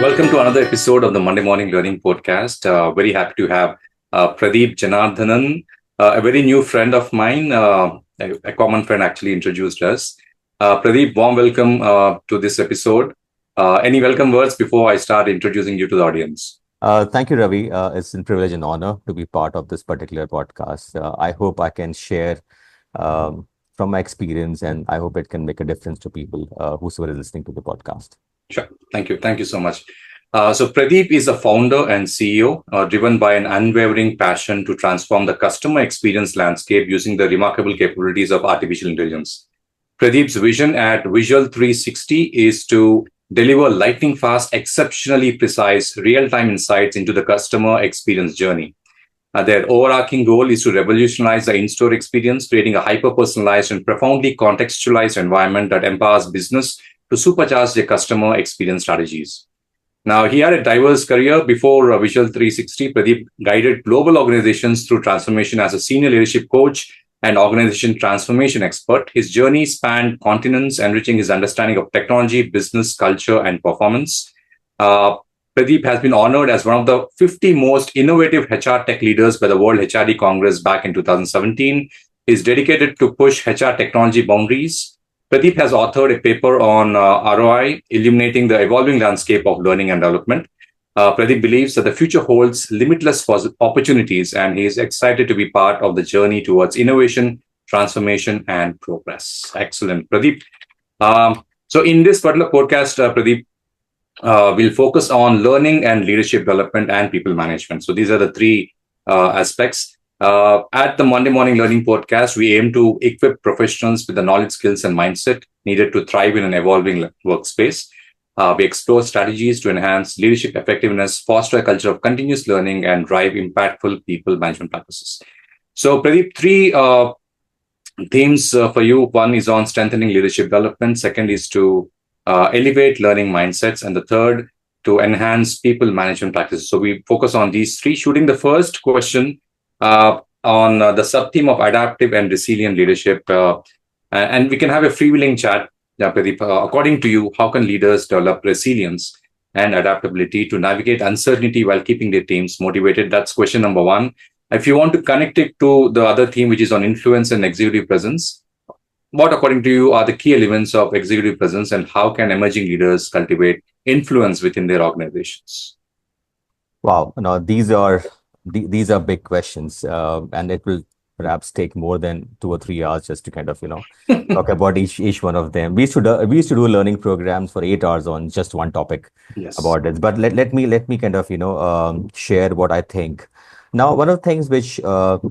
Welcome to another episode of the Monday Morning Learning Podcast. Very happy to have Pradeep Janardhanan, a very new friend of mine. A common friend actually introduced us. Pradeep, warm welcome to this episode. Any welcome words before I start introducing you to the audience? Thank you, Ravi. It's a privilege and honor to be part of this particular podcast. I hope I can share from my experience, and I hope it can make a difference to people whosoever is listening to the podcast. Sure. Thank you. Thank you so much. So Pradeep is a founder and CEO driven by an unwavering passion to transform the customer experience landscape using the remarkable capabilities of artificial intelligence. Pradeep's vision at Vsualthree60 is to deliver lightning fast, exceptionally precise, real-time insights into the customer experience journey. Their overarching goal is to revolutionize the in-store experience, creating a hyper-personalized and profoundly contextualized environment that empowers business to supercharge their customer experience strategies. Now, he had a diverse career before Vsualthree60. Pradeep guided global organizations through transformation as a senior leadership coach and organization transformation expert. His journey spanned continents, enriching his understanding of technology, business, culture, and performance. Pradeep has been honored as one of the 50 most innovative HR tech leaders by the World HRD Congress back in 2017. He's dedicated to push HR technology boundaries. Pradeep has authored a paper on ROI, illuminating the evolving landscape of learning and development. Pradeep believes that the future holds limitless opportunities, and he is excited to be part of the journey towards innovation, transformation, and progress. Excellent, Pradeep. So in this particular podcast, Pradeep, we'll focus on learning and leadership development and people management. So these are the three aspects. At the Monday Morning Learning Podcast, we aim to equip professionals with the knowledge, skills, and mindset needed to thrive in an evolving workspace. We explore strategies to enhance leadership effectiveness, foster a culture of continuous learning, and drive impactful people management practices. So, Pradeep, three themes for you. One is on strengthening leadership development. Second is to elevate learning mindsets. And the third, to enhance people management practices. So we focus on these three. Shooting the first question on the sub-theme of adaptive and resilient leadership. And we can have a freewheeling chat. Pradeep, according to you, how can leaders develop resilience and adaptability to navigate uncertainty while keeping their teams motivated? That's question number one. If you want to connect it to the other theme, which is on influence and executive presence, what, according to you, are the key elements of executive presence, and how can emerging leaders cultivate influence within their organizations? Wow, these are big questions, and it will perhaps take more than 2 or 3 hours just to kind of talk about each one of them. We used to do learning programs for 8 hours on just one topic about it. But let me kind of share what I think. Now, one of the things which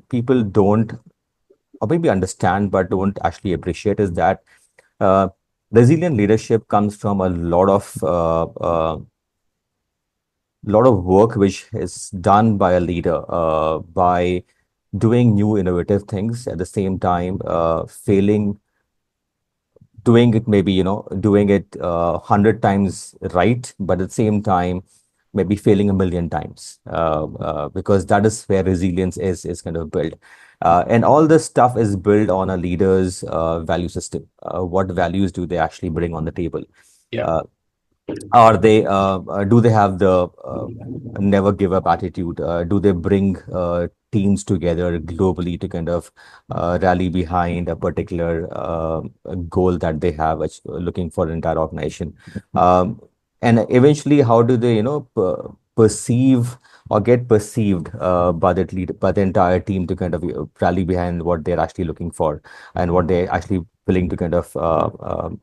people don't or maybe understand but don't actually appreciate is that resilient leadership comes from a lot of work which is done by a leader by doing new innovative things at the same time failing doing it, maybe doing it 100 times right, but at the same time maybe failing a million times, because that is where resilience is kind of built. And all this stuff is built on a leader's value system. What values do they actually bring on the table? Yeah. Are they do they have the never give up attitude? Do they bring teams together globally to kind of rally behind a particular goal that they have, which looking for an entire organization? And eventually, how do they perceive or get perceived by the entire team to kind of rally behind what they're actually looking for and what they're actually willing to kind of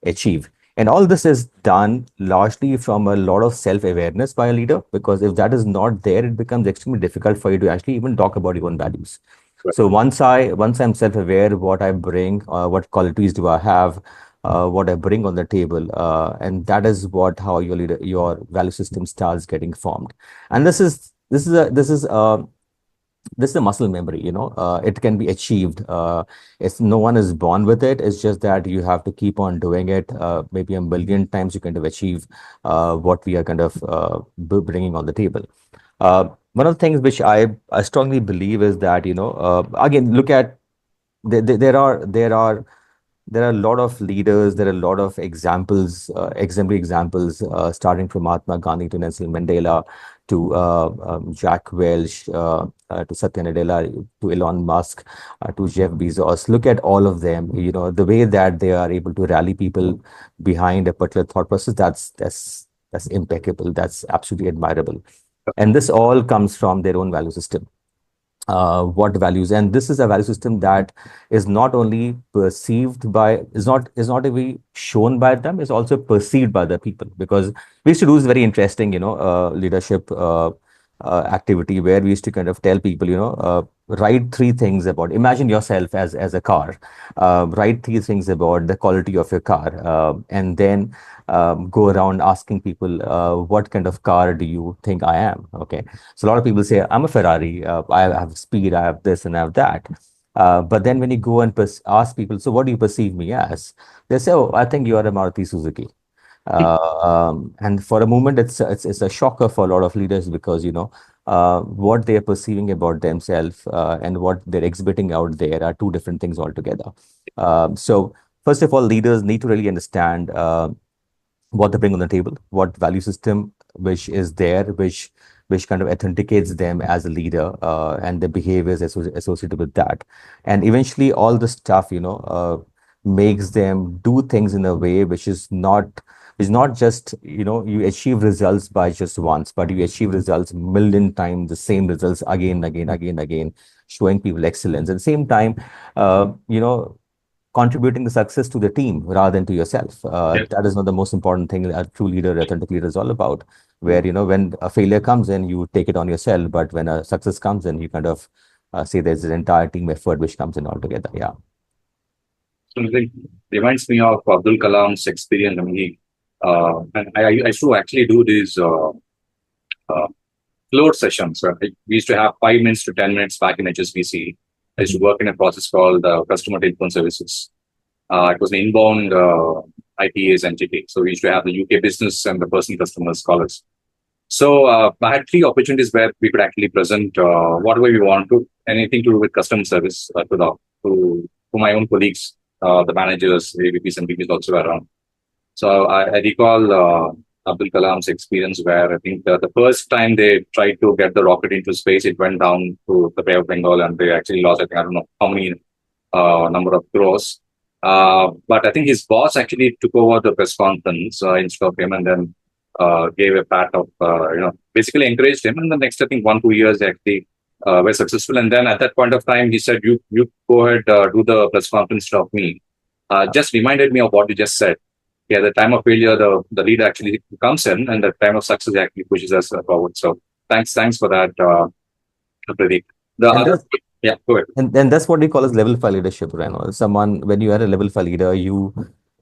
achieve? And all this is done largely from a lot of self-awareness by a leader, because if that is not there, it becomes extremely difficult for you to actually even talk about your own values. Right. So once I'm self-aware, what I bring, what qualities do I have, what I bring on the table, and that is how your value system starts getting formed. And this is a muscle memory. It can be achieved. It's no one is born with it. It's just that you have to keep on doing it. Maybe a million times you kind of achieve what we are kind of bringing on the table. One of the things which I strongly believe is that again, look at there are there are a lot of leaders, there are a lot of examples, exemplary examples, starting from Mahatma Gandhi to Nelson Mandela to Jack Welch, to Satya Nadella, to Elon Musk, to Jeff Bezos. Look at all of them. The way that they are able to rally people behind a particular thought process. That's impeccable. That's absolutely admirable. And this all comes from their own value system. What values, and this is a value system that is not only perceived by, is not only shown by them, is also perceived by the people. Because we used to do this very interesting leadership activity, where we used to kind of tell people, write three things about, imagine yourself as a car, write three things about the quality of your car, and then go around asking people, what kind of car do you think I am? Okay. So a lot of people say, I'm a Ferrari, I have speed, I have this and I have that. But then when you go and ask people, so what do you perceive me as? They say, oh, I think you are a Maruti Suzuki. And for a moment, it's a shocker for a lot of leaders, because what they are perceiving about themselves and what they're exhibiting out there are two different things altogether. So first of all, leaders need to really understand what they bring on the table, what value system which is there, which kind of authenticates them as a leader, and the behaviors associated with that. And eventually all the stuff, makes them do things in a way which is not just, you achieve results by just once, but you achieve results million times, the same results again, again, again, again, showing people excellence. At the same time, contributing the success to the team rather than to yourself. Yeah. That is not the most important thing a true leader, authentic leader is all about. Where, when a failure comes in, you take it on yourself, but when a success comes in, you kind of say there's an entire team effort which comes in altogether. Yeah. So it reminds me of Abdul Kalam's experience. I mean, and I used to actually do these uh, float sessions. We used to have 5 minutes to 10 minutes back in HSBC. I used to work in a process called customer telephone services. It was an inbound IPAs entity. So we used to have the UK business and the personal customers call us. So I had three opportunities where we could actually present whatever we want to, anything to do with customer service to my own colleagues, the managers, AVPs and VPs also around. So I recall Abdul Kalam's experience where I think the first time they tried to get the rocket into space, it went down to the Bay of Bengal and they actually lost, I think, I don't know how many number of crores. But I think his boss actually took over the press conference instead of him, and then gave a pat of, basically encouraged him. And the next, I think, 1-2 years, they actually were successful. And then at that point of time, he said, you go ahead, do the press conference instead of me. Just reminded me of what you just said. Yeah, the time of failure, the leader actually comes in, and the time of success actually pushes us forward. So thanks for that, Pradeep. The And other, that's yeah, go ahead. and that's what we call as level five leadership, right? Someone, when you are a level five leader, you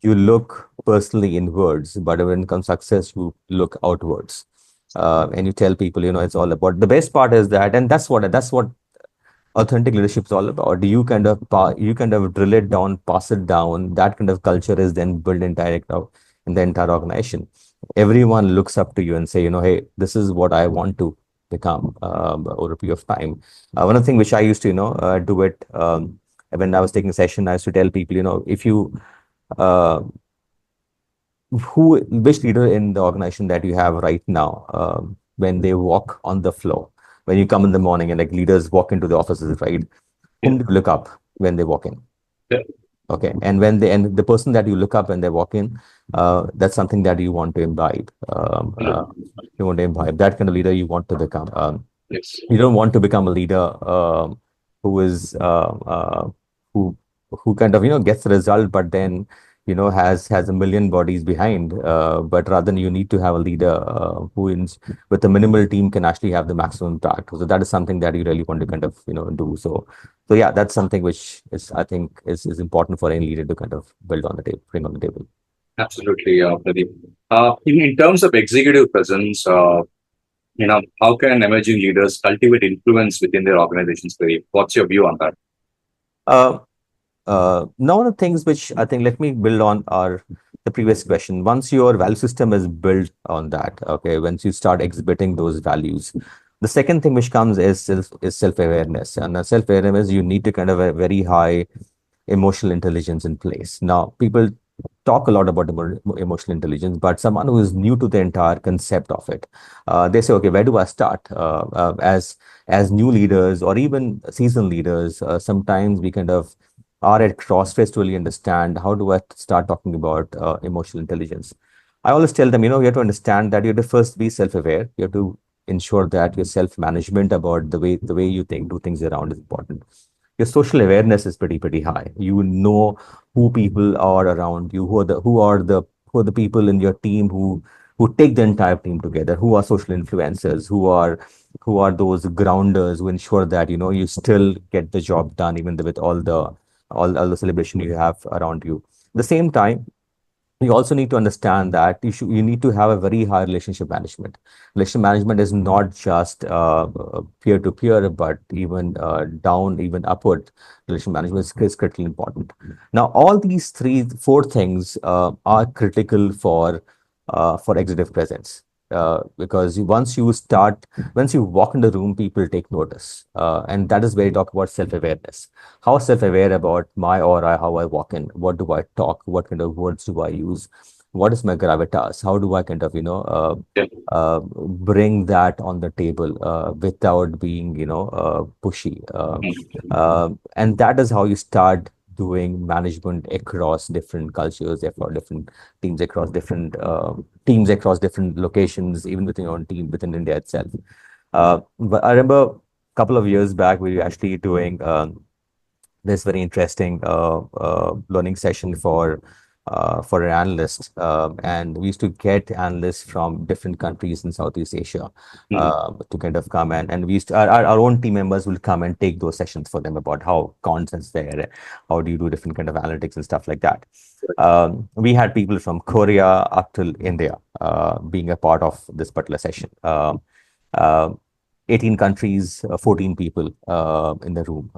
look personally inwards, but when it comes success, you look outwards. And you tell people, it's all about, the best part is that, and that's what authentic leadership is all about. You kind of drill it down, pass it down. That kind of culture is then built in the entire organization. Everyone looks up to you and say, hey, this is what I want to become over a period of time. One of the things which I used to, do it, when I was taking a session, I used to tell people, if you uh, which leader in the organization that you have right now, when they walk on the floor, when you come in the morning, and like leaders walk into the offices, right? Yeah, Whom do you look up when they walk in? yeah, Okay. And the person that you look up when they walk in, that's something that you want to imbibe. That kind of leader you want to become. yes. You don't want to become a leader who is who who kind of gets the result, but then has a million bodies behind. But rather, you need to have a leader with a minimal team can actually have the maximum impact. So that is something that you really want to kind of do. So yeah, that's something which is, I think, is important for any leader to kind of build on the table, bring on the table. Absolutely, Pradeep. In terms of executive presence, how can emerging leaders cultivate influence within their organizations, Pradeep? What's your view on that? Uh, Now, one of the things which I think, let me build on our the previous question. Once your value system is built on that, okay, once you start exhibiting those values, the second thing which comes is self-awareness. And self-awareness, you need to kind of a very high emotional intelligence in place. Now, people talk a lot about emotional intelligence, but someone who is new to the entire concept of it, they say, okay, where do I start? As new leaders or even seasoned leaders, sometimes we kind of are at crossroads to really understand how do I start talking about emotional intelligence. I always tell them, you have to understand that you have to first be self-aware. You have to ensure that your self-management about the way you think, do things around is important. Your social awareness is pretty high. You know who people are around you, who are the people in your team who take the entire team together, who are social influencers, who are those grounders who ensure that you still get the job done even with all the celebration you have around you. At the same time, you also need to understand that you need to have a very high relationship management. Relationship management is not just peer to peer, but even down, even upward. Relationship management is critically important. Now, all these four things are critical for executive presence. Once you walk in the room, people take notice, and that is where you talk about self-awareness. How self-aware about my aura, how I walk in, what do I talk, what kind of words do I use, what is my gravitas, how do I kind of Yeah. bring that on the table without being pushy, and that is how you start doing management across different cultures, across different teams across different locations, even within your own team within India itself. But I remember a couple of years back we were actually doing this very interesting learning session for an analyst, and we used to get analysts from different countries in Southeast Asia Mm. to kind of come and we used to, our own team members will come and take those sessions for them about how content's there, how do you do different kind of analytics and stuff like that. We had people from Korea up till India being a part of this particular session. Uh, 18 countries, 14 people in the room.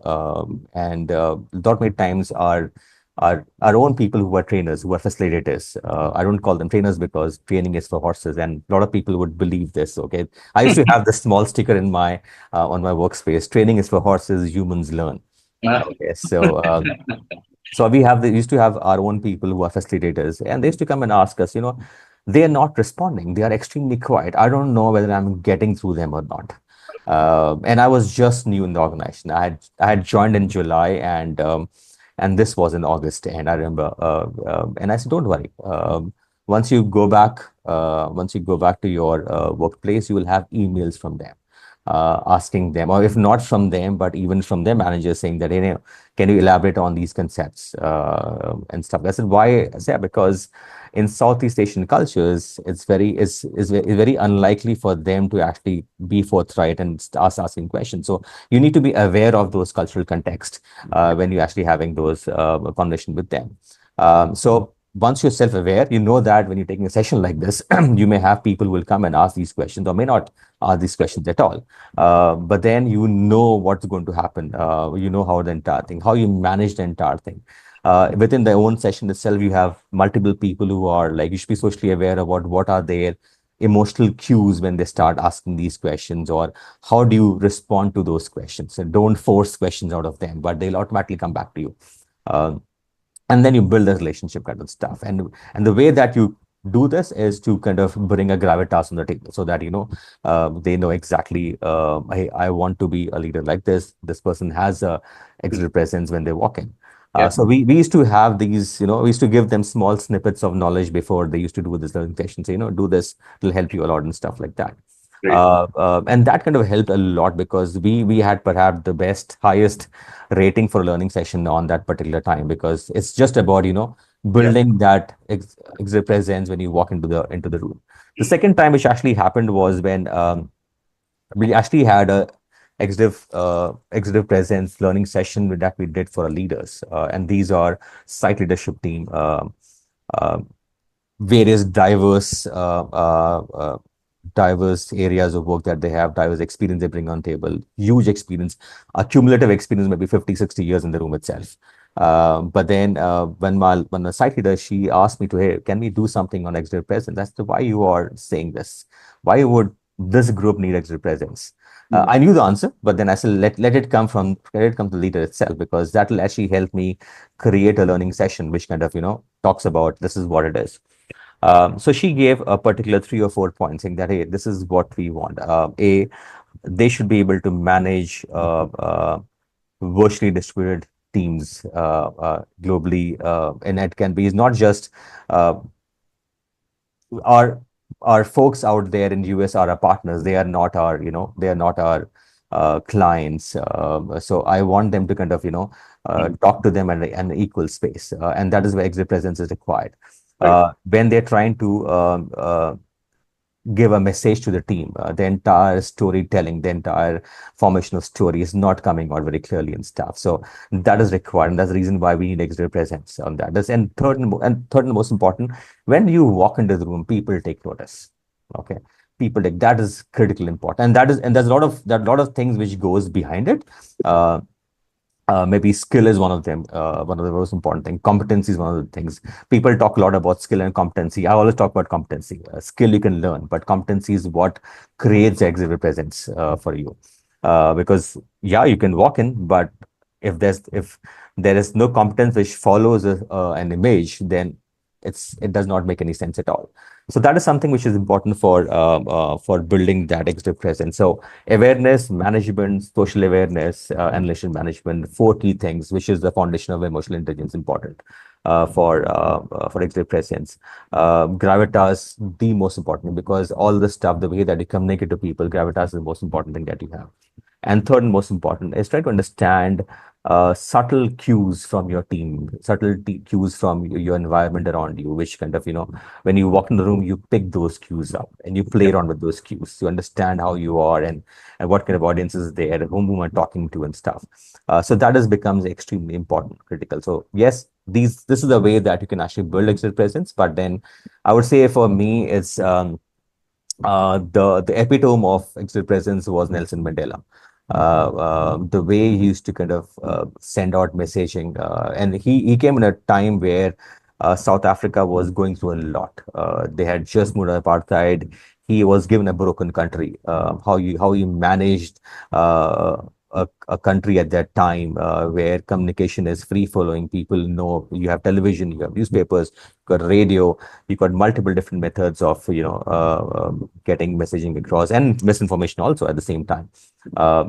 And lot many times our own people who are trainers, who are facilitators. I don't call them trainers because training is for horses, and a lot of people would believe this. Okay, I used to have this small sticker in my on my workspace. Training is for horses, humans learn. Ah. Okay, so used to have our own people who are facilitators, and they used to come and ask us, they are not responding. They are extremely quiet. I don't know whether I'm getting through them or not. And I was just new in the organization. I had joined in July, and this was in August. And I remember, and I said, don't worry. Once you go back to your workplace, you will have emails from them asking them, or if not from them, but even from their managers saying that, can you elaborate on these concepts and stuff? I said, why? I said, because in Southeast Asian cultures, it's very unlikely for them to actually be forthright and start asking questions. So you need to be aware of those cultural context when you're actually having those conversation with them. So once you're self-aware, you know that when you're taking a session like this, you may have people who will come and ask these questions or may not ask these questions at all. But then you know what's going to happen. You know how the entire thing, how you manage the entire thing. Within the own session itself, you have multiple people who are like, you should be socially aware about what are their emotional cues when they start asking these questions, or how do you respond to those questions. And don't force questions out of them, but they'll automatically come back to you. Um, and then you build a relationship kind of stuff, and the way that you do this is to kind of bring a gravitas on the table so that they know exactly I want to be a leader like this person has a extra presence when they walk in. Yeah. So we used to have these, we used to give them small snippets of knowledge before they used to do this learning session. Say, do this, it'll help you a lot and stuff like that. Great. And that kind of helped a lot because we had perhaps the highest rating for a learning session on that particular time, because it's just about Yeah. building that exit presence when you walk into the room. The second time which actually happened was when we actually had a executive presence learning session that we did for our leaders, and these are site leadership team. Uh, Various diverse areas of work that they have, diverse experience they bring on table, huge experience, accumulative experience, maybe 50, 60 years in the room itself. But then when the site leader, she asked me to, hey, can we do something on executive presence? That's why you are saying this. Why would this group need executive presence? I knew the answer, but then I said, let it come to the leader itself, because that will actually help me create a learning session, which kind of, talks about this is what it is. So she gave a particular 3 or 4 points saying that, hey, this is what we want. They should be able to manage virtually distributed teams globally. And it can be, it's not just uh, our our folks out there in US are our partners. They are not our, they are not our clients. So I want them to kind of, talk to them at an equal space. And that is where exit presence is required. Right. When they're trying to give a message to the team. The entire storytelling, the entire formation of story is not coming out very clearly in stuff. So that is required, and that's the reason why we need extra presence on that. And third and most important, when you walk into the room, people take notice. Okay, people take that is critically important, and there's a lot of things which goes behind it. Uh, Maybe skill is one of them. One of the most important things. Competency is one of the things. People talk a lot about skill and competency. I always talk about competency. Skill you can learn, but competency is what creates exhibit presence for you. Because yeah, you can walk in, but if there is no competence which follows an image, then it does not make any sense at all. So that is something which is important for building that exhibit presence. So awareness, management, social awareness, and relationship management, 4 key things, which is the foundation of emotional intelligence, important for executive presence. Gravitas, the most important, because all the stuff, the way that you communicate to people, gravitas is the most important thing that you have. And third and most important is try to understand subtle cues from your team, cues from your environment around you, which kind of, when you walk in the room, you pick those cues up and you play Yeah. around with those cues to understand how you are and what kind of audience is there, whom I'm talking to and stuff. So that has becomes extremely important, critical. So yes, this is the way that you can actually build exit presence. But then I would say for me, it's the epitome of exit presence was Nelson Mandela. The way he used to kind of send out messaging, and he came in a time where South Africa was going through a lot. They had just moved out of apartheid. He was given a broken country. How he managed a country at that time where communication is free flowing. People know you have television, you have newspapers, you got radio, you got multiple different methods of getting messaging across, and misinformation also at the same time.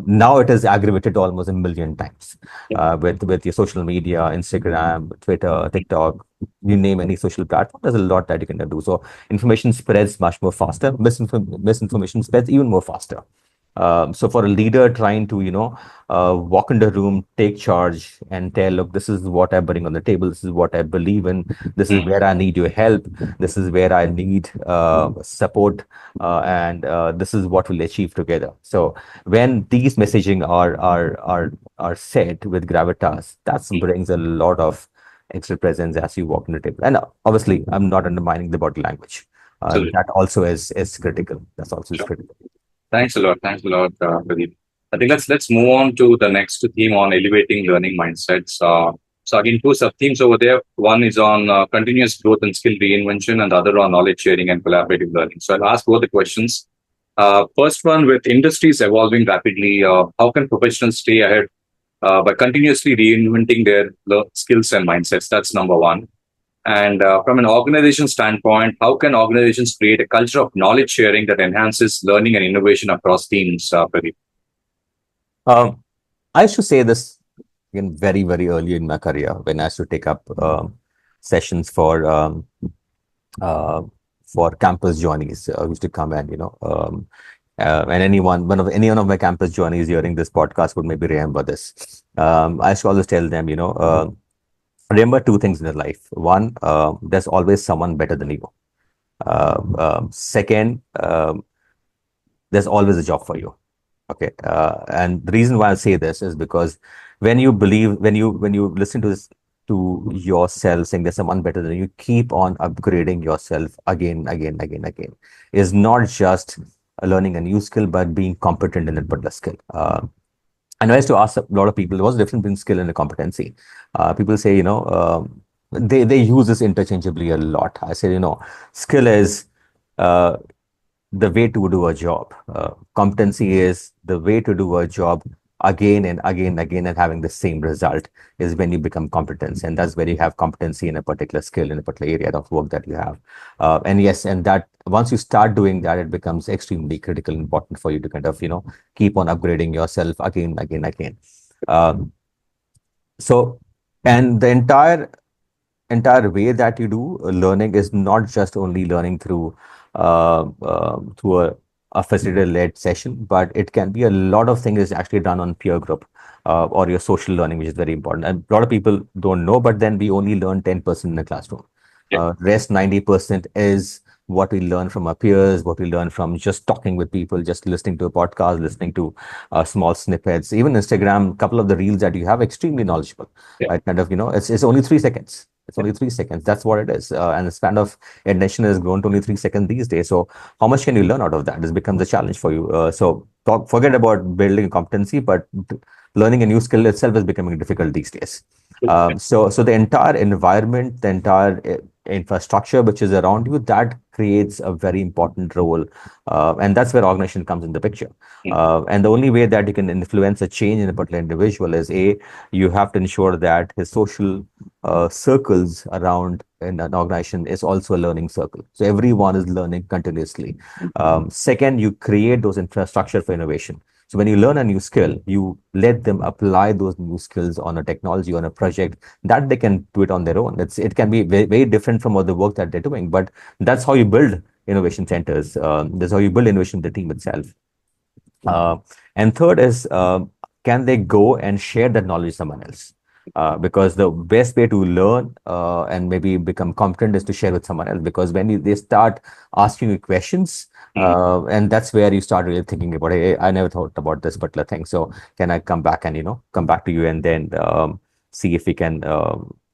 Now it is aggravated almost a million times with your social media, Instagram, Twitter, TikTok, you name any social platform. There's a lot that you can do. So information spreads much more faster. Misinformation spreads even more faster. So for a leader trying to, walk in the room, take charge and tell, look, this is what I bring on the table. This is what I believe in. This is where I need your help. This is where I need support. And this is what we'll achieve together. So when these messaging are said with gravitas, that brings a lot of extra presence as you walk in the table. And obviously, I'm not undermining the body language. Absolutely. That also is critical. That's also is Sure. critical. Thanks a lot. Thanks a lot, Pradeep. I think let's move on to the next theme on elevating learning mindsets. So again, two sub themes over there. One is on continuous growth and skill reinvention, and the other on knowledge sharing and collaborative learning. So I'll ask both the questions. First one, with industries evolving rapidly, how can professionals stay ahead by continuously reinventing their skills and mindsets? That's number one. And from an organization standpoint, how can organizations create a culture of knowledge sharing that enhances learning and innovation across teams, Pradeep? Um, I used to say this again very, very early in my career when I used to take up sessions uh, for campus journeys. I used to come and and any one of my campus journeys hearing this podcast would maybe remember this. I used to always tell them, remember 2 things in your life. One, there's always someone better than you. Second, there's always a job for you. Okay. And the reason why I say this is because when you listen to this, to yourself saying there's someone better than you, keep on upgrading yourself again. Is not just learning a new skill, but being competent in that particular skill. And I used to ask a lot of people, what's the difference between skill and a competency? People say, they use this interchangeably a lot. I say, skill is the way to do a job. Competency is the way to do a job again and again and again and having the same result is when you become competent. And that's where you have competency in a particular skill, in a particular area of work that you have. And yes, and that once you start doing that, it becomes extremely critical, important for you to kind of, keep on upgrading yourself again, again, again. Um, so, and the entire way that you do learning is not just only learning through a facilitator-led session, but it can be a lot of things is actually done on peer group or your social learning, which is very important. And a lot of people don't know, but then we only learn 10% in the classroom. Yeah. Rest 90% is what we learn from our peers, what we learn from just talking with people, just listening to a podcast, listening to small snippets. Even Instagram, a couple of the reels that you have, extremely knowledgeable. Yeah. Right? Kind of, it's only 3 seconds. It's only 3 seconds. That's what it is. And the span of attention has grown to only 3 seconds these days. So how much can you learn out of that? This becomes a challenge for you. Forget about building a competency, but learning a new skill itself is becoming difficult these days. So the entire environment, the entire infrastructure which is around you, that creates a very important role. And that's where organization comes in the picture. And the only way that you can influence a change in a particular individual is you have to ensure that his social circles around in an organization is also a learning circle. So everyone is learning continuously. Second, you create those infrastructure for innovation. So when you learn a new skill, you let them apply those new skills on a technology, on a project that they can do it on their own. It can be very, very different from what the work that they're doing, but that's how you build innovation centers. That's how you build innovation in the team itself. Uh, and third is, can they go and share that knowledge with someone else? Because the best way to learn and maybe become competent is to share with someone else. Because when they start asking you questions, and that's where you start really thinking about, hey, I never thought about this particular thing. So can I come back and come back to you and then see if we can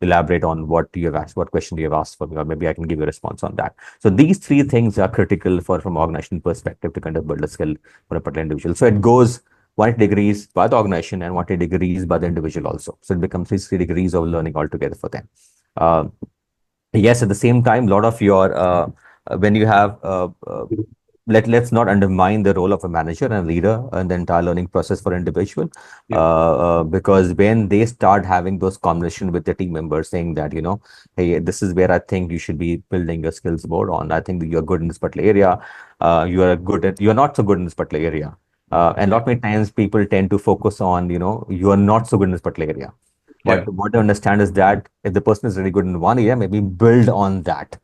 elaborate on what you have asked, what question you have asked for me, or maybe I can give you a response on that. So these three things are critical from organization perspective to kind of build a skill for a particular individual. So it goes 180 degrees by the organization and 180 degrees by the individual also. So it becomes 360 degrees of learning altogether for them. Yes, at the same time, a lot of your when you have let's not undermine the role of a manager and leader and the entire learning process for individual. Because when they start having those conversations with the team members saying that, hey, this is where I think you should be building your skills more on. I think that you're good in this particular area. You're not so good in this particular area. And lot many times people tend to focus on, you are not so good in this particular area. But what I understand is that if the person is really good in one area, maybe build on that,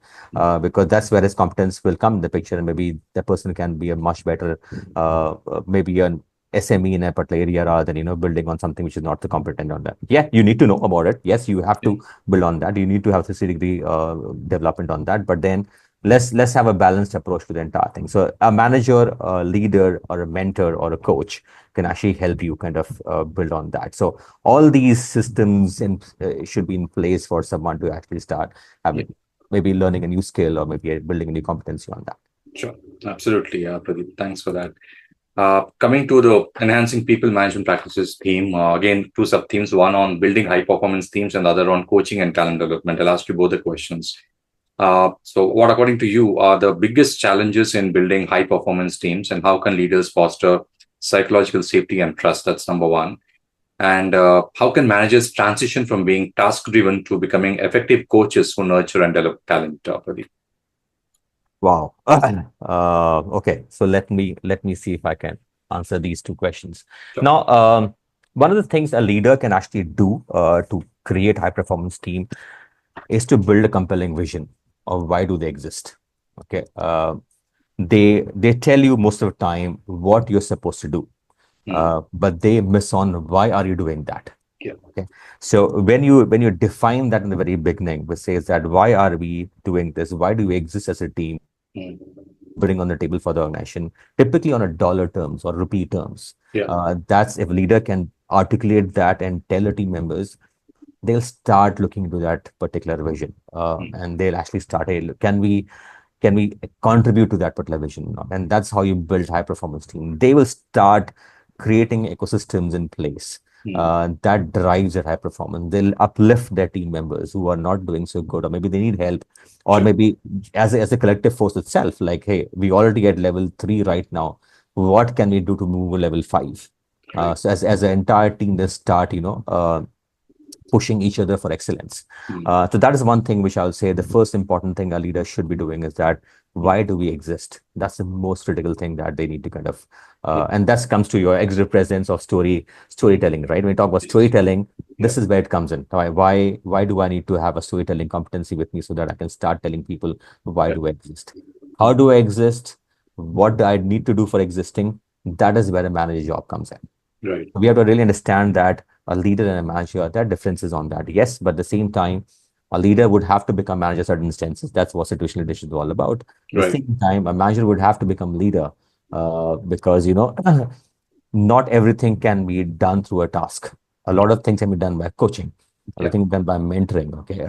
because that's where his competence will come in the picture, and maybe the person can be a much better, maybe an SME in a particular area rather than building on something which is not so competent on that. Yeah, you need to know about it. Yes, you have to build on that. You need to have 360-degree development on that. But then let's have a balanced approach to the entire thing. So a manager, a leader, or a mentor, or a coach can actually help you kind of build on that. So all these systems should be in place for someone to actually start having maybe learning a new skill or maybe building a new competency on that. Sure, absolutely, Pradeep. Thanks for that. Coming to the enhancing people management practices theme, again, two sub themes, one on building high performance teams and the other on coaching and talent development. I'll ask you both the questions. So what, according to you, are the biggest challenges in building high performance teams, and how can leaders foster psychological safety and trust? That's number one. And how can managers transition from being task driven to becoming effective coaches who nurture and develop talent, Pradeep? Wow. Okay. So let me see if I can answer these two questions. Sure. Now, one of the things a leader can actually do to create high performance team is to build a compelling vision of why do they exist. Okay. They tell you most of the time what you're supposed to do, but they miss on why are you doing that. Okay. So when you define that in the very beginning, which says that why are we doing this? Why do we exist as a team? Putting on the table for the organization, typically on a dollar terms or rupee terms. That's if a leader can articulate that and tell the team members, they'll start looking into that particular vision, and they'll actually start, hey, can we contribute to that particular vision? And that's how you build high performance team. They will start creating ecosystems in place that drives their high performance. They'll uplift their team members who are not doing so good, or maybe they need help, or Sure. maybe as a collective force itself, like, hey, we already at level 3 right now. What can we do to move to level 5? Right. So as an entire team, they start, pushing each other for excellence. Mm. So that is one thing which I'll say the first important thing a leader should be doing is that Mm. why do we exist? That's the most critical thing that they need to kind of, Yeah. and that comes to your extra presence of storytelling, right? When we talk about Yes. storytelling, Yeah. this is where it comes in. Why do I need to have a storytelling competency with me so that I can start telling people why Yeah. do I exist? How do I exist? What do I need to do for existing? That is where a manager job comes in. Right. We have to really understand that a leader and a manager, there are differences on that. Yes, but at the same time, a leader would have to become manager certain instances. That's what situational leadership is all about. At the Right. same time, a manager would have to become leader because, not everything can be done through a task. A lot of things can be done by coaching. A lot Yeah. of things done by mentoring. Okay,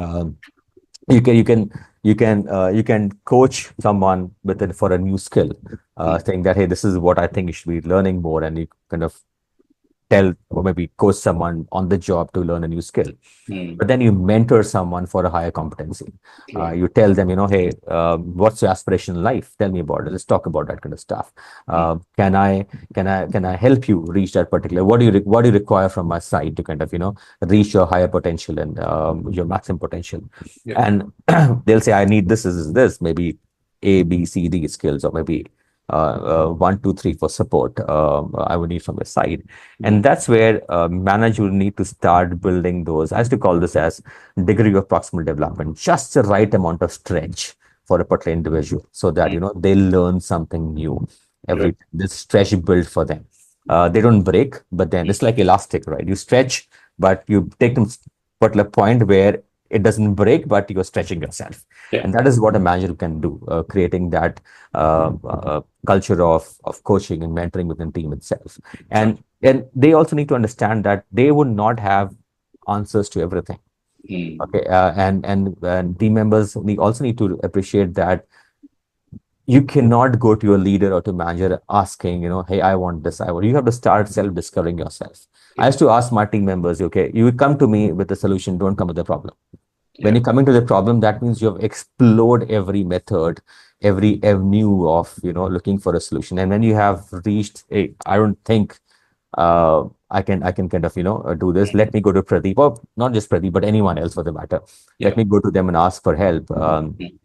you can you can you can coach someone with it for a new skill, Mm. saying that, hey, this is what I think you should be learning more, and you kind of tell or maybe coach someone on the job to learn a new skill. Mm. But then you mentor someone for a higher competency. Right. You tell them, hey, what's your aspiration in life? Tell me about it. Let's talk about that kind of stuff. Mm. Can I help you reach that particular? What do you require from my side to kind of reach your higher potential and your maximum potential? Yeah. And they'll say, I need this, maybe A, B, C, D skills, or maybe 1, 2, 3 for support. I would need from your side, Mm. and that's where manager will need to start building those. I used to call this as degree of proximal development, just the right amount of stretch for a particular individual, so that Mm. they learn something new Right. every time. This stretch built for them. They don't break, but then Mm. it's like elastic, right? You stretch, but you take them particular point where it doesn't break, but you're stretching yourself. Yeah. And that is what a manager can do, creating that culture of coaching and mentoring within team itself. Right. And they also need to understand that they would not have answers to everything. Mm. Okay, and team members also need to appreciate that you cannot go to your leader or to manager asking, hey, I want this, I want. You have to start self-discovering yourself. I Yeah. used to ask my team members, okay, you come to me with a solution, don't come with a problem. When Yeah. you're coming to the problem, that means you have explored every method, every avenue of looking for a solution. And when you have reached, hey, I don't think I can kind of do this. Mm. Let me go to Pradeep, or not just Pradeep, but anyone else for the matter. Let Yeah. me go to them and ask for help. Mm.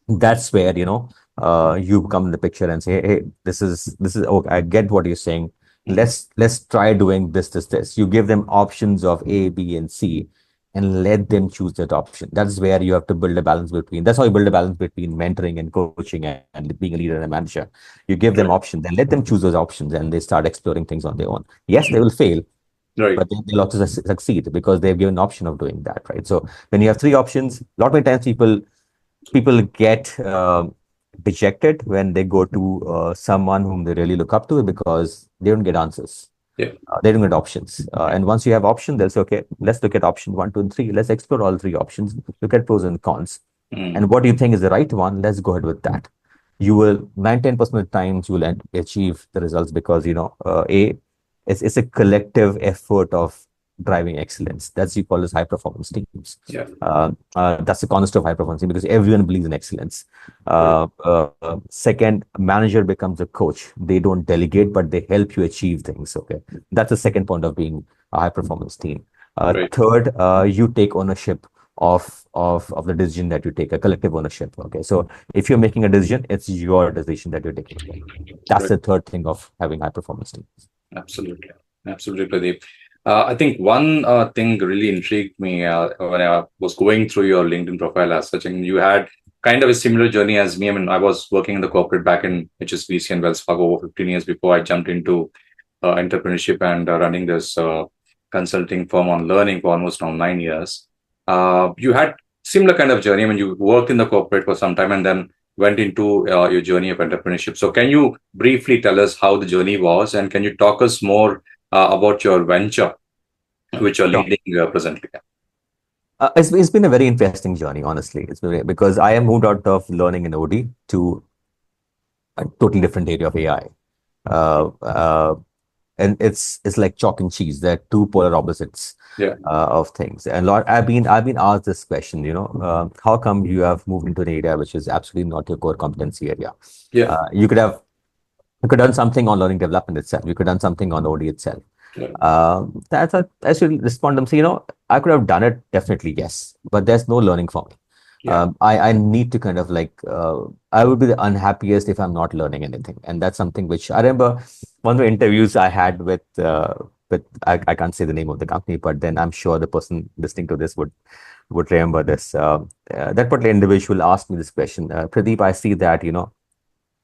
That's where you come in the picture and say, hey, this is okay, I get what you're saying. Mm. Let's try doing this. You give them options of A, B, and C, and let them choose that option. That's where you have to build a balance between. That's how you build a balance between mentoring and coaching and being a leader and a manager. You give them Right. options, then let them choose those options, and they start exploring things on their own. Yes, they will fail, Right. but they'll also succeed because they've given an option of doing that, right? So when you have three options, a lot many times people get dejected when they go to someone whom they really look up to because they don't get answers. Yeah. They don't get options. And once you have option, they'll say, okay, let's look at option 1, 2, and 3. Let's explore all three options, look at pros and cons. Mm. And what do you think is the right one? Let's go ahead with that. You will, 9, 10% of the times, you will achieve the results because, it's a collective effort of driving excellence. That's you call as high performance teams. Yeah. That's the concept of high performance team because everyone believes in excellence. Right. Second, manager becomes a coach. They don't delegate, but they help you achieve things. Okay, that's the second point of being a high performance team. Right. Third, you take ownership of the decision that you take, a collective ownership. Okay, so if you're making a decision, it's your decision that you're taking. That's Right. the third thing of having high performance teams. Absolutely. Absolutely, Pradeep. I think one thing really intrigued me when I was going through your LinkedIn profile as such, and you had kind of a similar journey as me. I mean, I was working in the corporate back in HSBC and Wells Fargo over 15 years before I jumped into entrepreneurship and running this consulting firm on learning for almost now 9 years. You had similar kind of journey. I mean, you worked in the corporate for some time and then went into your journey of entrepreneurship. So, can you briefly tell us how the journey was, and can you talk us more about your venture, which you're Sure. leading presently? It's been a very interesting journey, honestly. It's been because I have moved out of learning in OD to a totally different area of AI. Uh, uh, and it's like chalk and cheese. They're two polar opposites Yeah. of things. And Lord, I've been asked this question, how come you have moved into an area which is absolutely not your core competency area? Yeah. You could done something on learning development itself. You could done something on OD itself. Yeah. I should respond and say, I could have done it, definitely, yes, but there's no learning for me. Yeah. I need to kind of I would be the unhappiest if I'm not learning anything. And that's something which I remember one of the interviews I had with I can't say the name of the company, but then I'm sure the person listening to this would remember this. That particular individual asked me this question, Pradeep, I see that,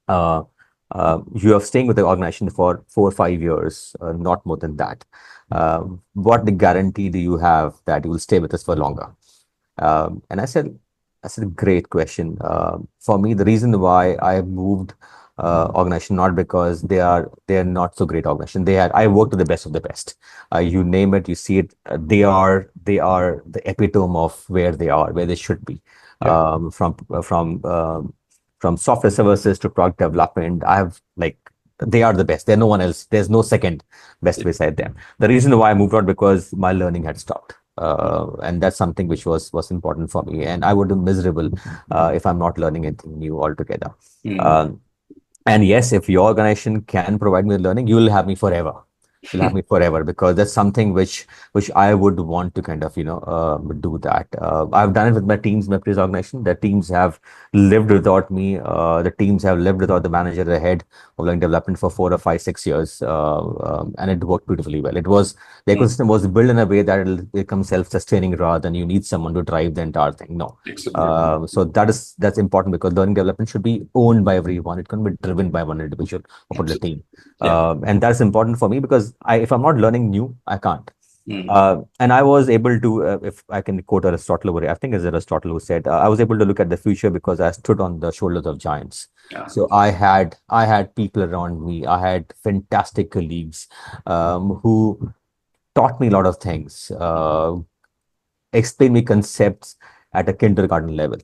uh, you are staying with the organization for 4 or 5 years, not more than that. What the guarantee do you have that you will stay with us for longer? And I said, great question. For me, the reason why I moved organization not because they are not so great organization. I worked with the best of the best. You name it, you see it. They are the epitome of where they are, where they should be. Yeah. From software services to product development, I have like they are the best. There's no one else. There's no second best Yeah. beside them. The reason why I moved on because my learning had stopped. And that's something which was important for me. And I would be miserable if I'm not learning anything new altogether. Mm. Um, and yes, if your organization can provide me with learning, you will have me forever. You'll have me forever because that's something which I would want to kind of do that. I've done it with my teams, my previous organization. The teams have lived without me. The teams have lived without the manager ahead of learning development for 4 or 5, 6 years, and it worked beautifully well. The Mm. ecosystem was built in a way that it'll become self-sustaining rather than you need someone to drive the entire thing. No, Exactly. so that's important because learning development should be owned by everyone. It can't be driven by one individual or particular Absolutely. team. Yeah. And that's important for me because if I'm not learning new, I can't. Mm. And I was able to, if I can quote Aristotle over here, I think it's Aristotle who said, I was able to look at the future because I stood on the shoulders of giants. Yeah. So I had people around me. I had fantastic colleagues who taught me a lot of things, explain me concepts at a kindergarten level,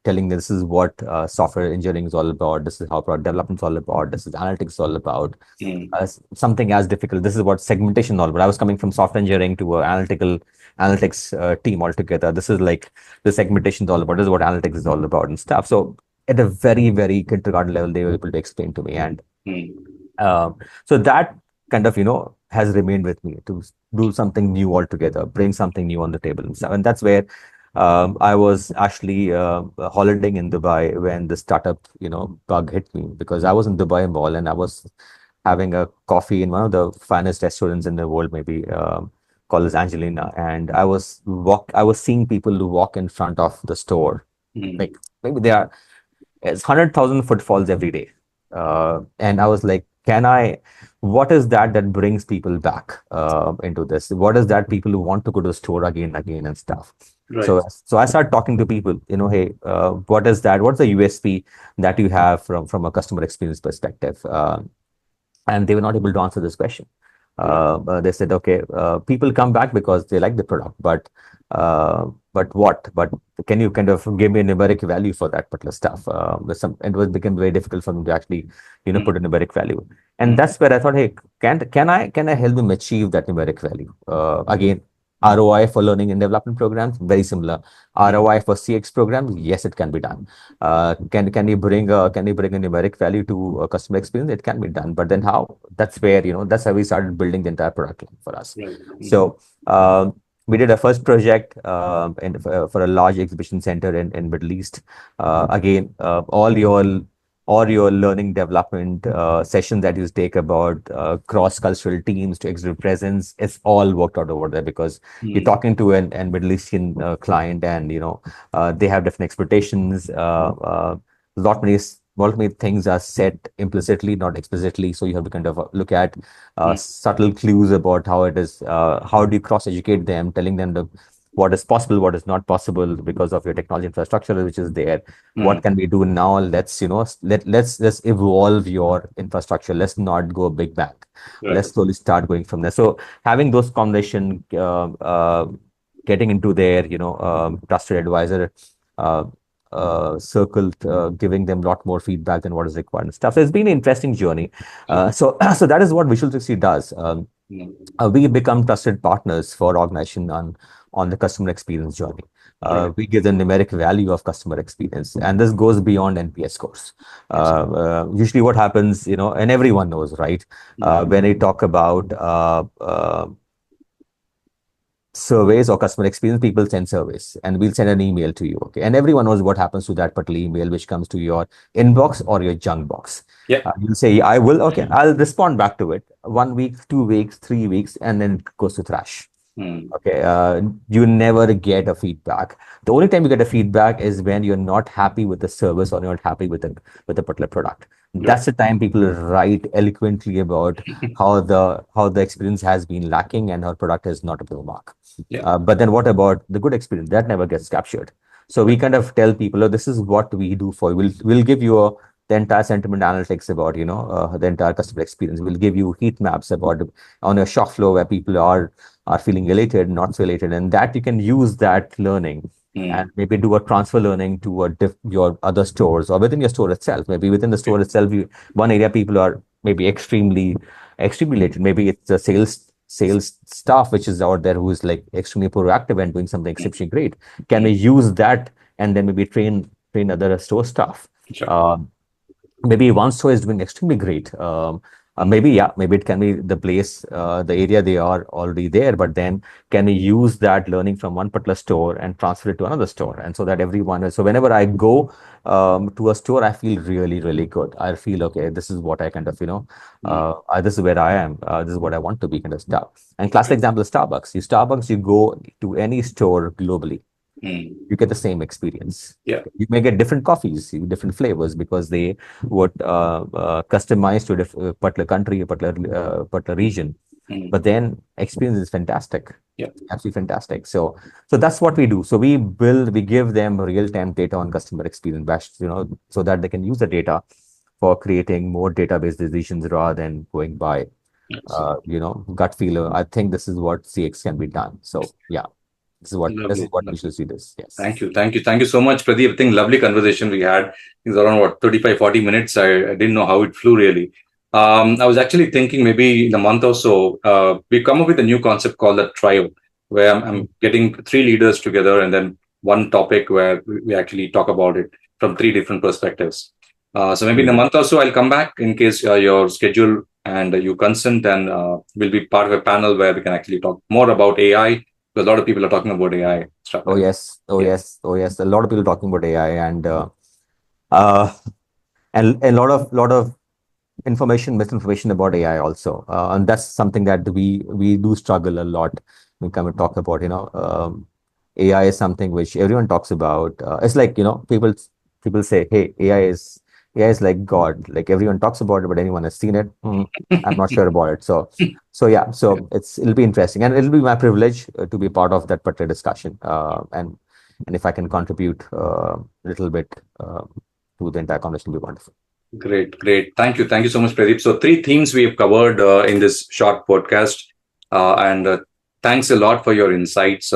telling me this is what software engineering is all about, this is how product development is all about, this is analytics is all about, Mm. something as difficult. This is what segmentation is all about. I was coming from software engineering to an analytics team altogether. This is like the segmentation is all about. This is what analytics is all about and stuff. So at a very, very kindergarten level, they were able to explain to me. And Mm. so that kind of, has remained with me to do something new altogether, bring something new on the table and stuff. And that's where I was actually holidaying in Dubai when the startup, bug hit me because I was in Dubai Mall and I was having a coffee in one of the finest restaurants in the world, maybe called as Angelina. And I was seeing people who walk in front of the store. Mm. Like maybe it's 100,000 footfalls every day. And I was like, what is that brings people back into this? What is that people who want to go to the store again and again and stuff? Right. So I started talking to people, hey, what is that? What's the USP that you have from a customer experience perspective? And they were not able to answer this question. Yeah. They said, okay, people come back because they like the product, but what? But can you kind of give me a numeric value for that particular stuff? It became very difficult for them to actually, Mm. put a numeric value. And Mm. that's where I thought, hey, can I help them achieve that numeric value? Again, ROI for learning and development programs, very similar. Mm. ROI for CX programs, yes, it can be done. Can you bring a numeric value to a customer experience? It can be done, but then how? That's how we started building the entire product line for us. Right. Mm. So we did a first project for a large exhibition center in Middle East. Again, all your learning development sessions that you take about cross-cultural teams to exhibit presence, it's all worked out over there because you're Mm. talking to an Middle Eastern client, and they have different expectations. Lot many things are set implicitly, not explicitly. So you have to kind of look at Mm. subtle clues about how it is. How do you cross-educate them, telling them what is possible, what is not possible because of your technology infrastructure which is there. Mm. What can we do now? Let's evolve your infrastructure. Let's not go big bang. Right. Let's slowly start going from there. So having those conversation, getting into their trusted advisor, uh, circle, giving them a lot more feedback than what is required and stuff. So it's been an interesting journey. So so that is what Visual 360 does. Mm. We become trusted partners for organization on the customer experience journey. Right. We give the numeric value of customer experience, and this goes beyond NPS scores. Yes. Usually, what happens, and everyone knows, right? Mm. When we talk about surveys or customer experience, people send surveys, and we'll send an email to you. Okay, and everyone knows what happens to that particular email, which comes to your inbox or your junk box. Yeah. You'll say, "I will." Okay, I'll respond back to it. 1 week, 2 weeks, 3 weeks, and then it goes to trash. Mm. Okay, you never get a feedback. The only time you get a feedback is when you're not happy with the service or you're not happy with a particular product. Right. That's the time people write eloquently about how the experience has been lacking and our product is not up to the mark. Yeah. But then what about the good experience? That never gets captured. So we Right. kind of tell people, oh, this is what we do for you. We'll give you the entire sentiment analytics about the entire customer experience. We'll give you heat maps about on a shop floor where people are feeling elated, not so elated, and that you can use that learning and Mm. maybe do a transfer learning to your other stores or within your store itself. Maybe within the store itself, one area people are maybe extremely elated. Maybe it's the sales staff which is out there who is like extremely proactive and doing something Mm. exceptionally great. Can we Mm. use that and then maybe train other store staff? Sure. Um, Maybe one store is doing extremely great. Mm. Maybe, yeah, maybe it can be the place, the area they are already there, but then can we use that learning from one particular store and transfer it to another store? And so that everyone is, so whenever I go to a store, I feel really, really good. I feel, okay, this is what I kind of, Mm. this is where I am. This is what I want to be kind of stuff. And classic example is Starbucks. You go to any store globally, Mm. you get the same experience. Yeah. You may get different coffees, different flavors because they would customize to a particular country, a particular region. Mm. But then experience is fantastic, Yeah. absolutely fantastic. So that's what we do. So we give them real-time data on customer experience, so that they can use the data for creating more database decisions rather than going by, Excellent. gut feeler. I think this is what CX can be done. So yeah. This is Lovely. what we Lovely. should see this. Yes. Thank you. Thank you. Thank you so much, Pradeep. I think lovely conversation we had. It's around what, 35, 40 minutes. I didn't know how it flew really. I was actually thinking maybe in a month or so, we come up with a new concept called the trio, where I'm getting three leaders together and then one topic where we actually talk about it from three different perspectives. So maybe in a Mm. month or so, I'll come back in case your schedule and you consent, and we'll be part of a panel where we can actually talk more about AI. Because a lot of people are talking about AI stuff Oh like that. yes, oh Yeah. yes, oh yes. A lot of people talking about AI uh, and a lot of misinformation about AI also, and that's something that we do struggle a lot when we come and talk about. AI is something which everyone talks about. It's like people say, "Hey, AI is like God." Like everyone talks about it, but anyone has seen it? I'm not sure about it. So yeah, Yeah. it'll be interesting, and it'll be my privilege to be part of that particular discussion. And if I can contribute a little bit to the entire conversation, it'll be wonderful. Great, great. Thank you. Thank you so much, Pradeep. So, three themes we have covered in this short podcast. And thanks a lot for your insights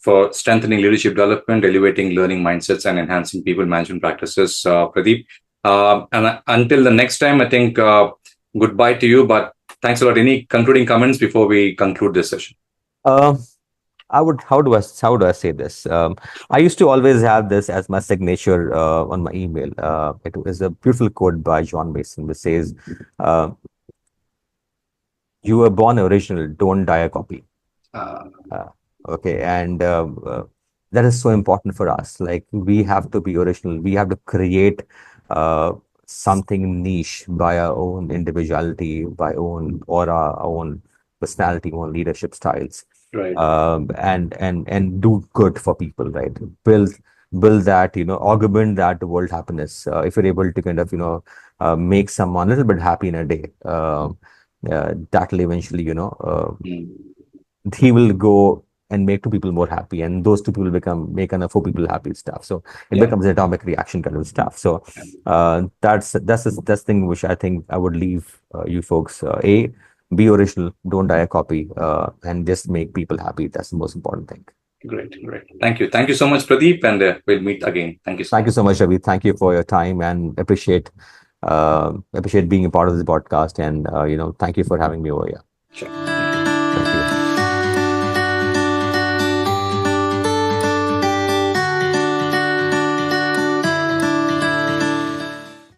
for strengthening leadership development, elevating learning mindsets, and enhancing people management practices, Pradeep. And until the next time, I think goodbye to you. But thanks a lot. Any concluding comments before we conclude this session? Um, how do I say this? I used to always have this as my signature on my email. It is a beautiful quote by John Mason, which says, uh, "You were born original, don't die a copy." Uh, Uh, okay, and that is so important for us. Like we have to be original. We have to create uh, something niche by our own individuality, by own aura, our own personality, own leadership styles, right. and do good for people. Right? Build that. Augment that world happiness. If you're able to kind of make someone a little bit happy in a day. That'll eventually, Mm. he will go and make two people more happy, and those two people make another four people happy stuff. So it Yeah. becomes an atomic reaction kind of stuff. So that's the thing which I think I would leave you folks. Be original, don't die a copy, and just make people happy. That's the most important thing. Great. Thank you. Thank you so much, Pradeep, and we'll meet again. Thank you so Thank you much. so much, Ravi. Thank you for your time and appreciate being a part of this podcast. And thank you for having me over here. Sure.